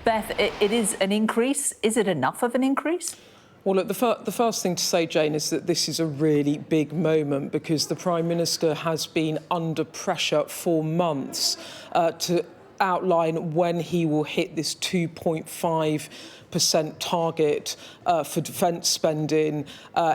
Beth, it is an increase. Is it enough of an increase? Well, look, the first thing to say, Jane, is that this is a really big moment because the Prime Minister has been under pressure for months to outline when he will hit this 2.5% target for defence spending.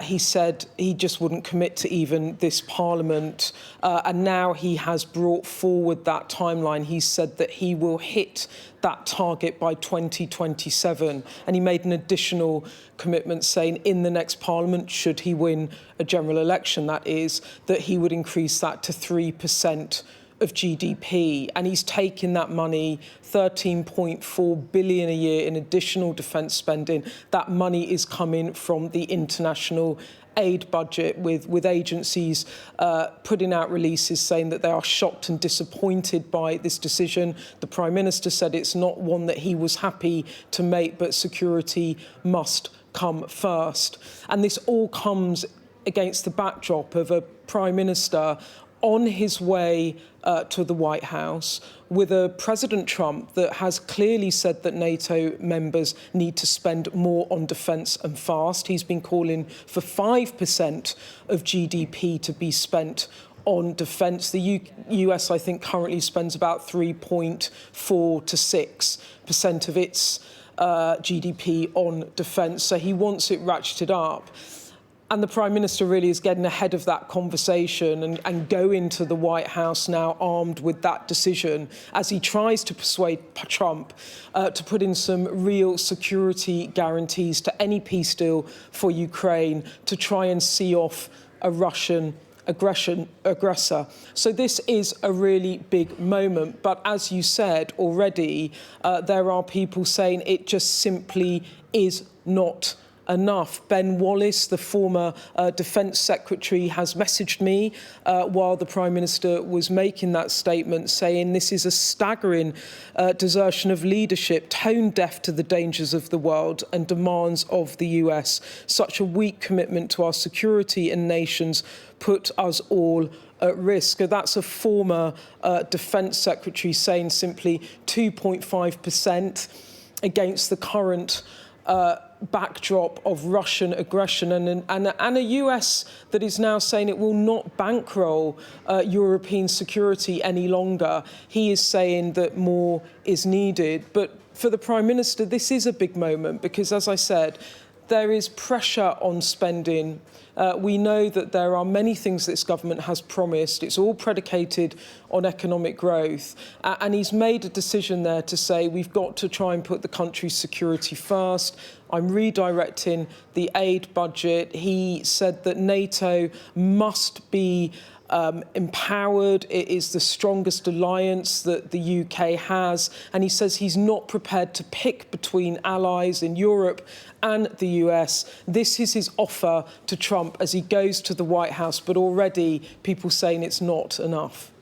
He said he just wouldn't commit to even this Parliament, and now he has brought forward that timeline. He said that he will hit that target by 2027, and he made an additional commitment saying in the next Parliament, should he win a general election, that is, that he would increase that to 3% of GDP, and he's taking that money, 13.4 billion a year in additional defence spending. That money is coming from the international aid budget, with agencies putting out releases saying that they are shocked and disappointed by this decision. The Prime Minister said it's not one that he was happy to make, but security must come first. And this all comes against the backdrop of a Prime Minister on his way to the White House, with a President Trump that has clearly said that NATO members need to spend more on defence and fast. He's been calling for 5% of GDP to be spent on defence. The US, I think, currently spends about 3.4 to 6% of its GDP on defence, so he wants it ratcheted up. And the Prime Minister really is getting ahead of that conversation and going to the White House now armed with that decision as he tries to persuade Trump to put in some real security guarantees to any peace deal for Ukraine to try and see off a Russian aggressor. So this is a really big moment. But as you said already, there are people saying it just simply is not enough. Ben Wallace, the former Defence Secretary, has messaged me while the Prime Minister was making that statement, saying this is a staggering desertion of leadership, tone deaf to the dangers of the world and demands of the US. Such a weak commitment to our security and nations put us all at risk. That's a former Defence Secretary saying simply 2.5% against the current backdrop of Russian aggression, and a US that is now saying it will not bankroll European security any longer. He is saying that more is needed. But for the Prime Minister, this is a big moment because, as I said, there is pressure on spending. We know that there are many things this government has promised. It's all predicated on economic growth. And he's made a decision there to say we've got to try and put the country's security first. I'm redirecting the aid budget. He said that NATO must be empowered. It is the strongest alliance that the UK has. And he says he's not prepared to pick between allies in Europe and the US. This is his offer to Trump as he goes to the White House, but already people saying it's not enough.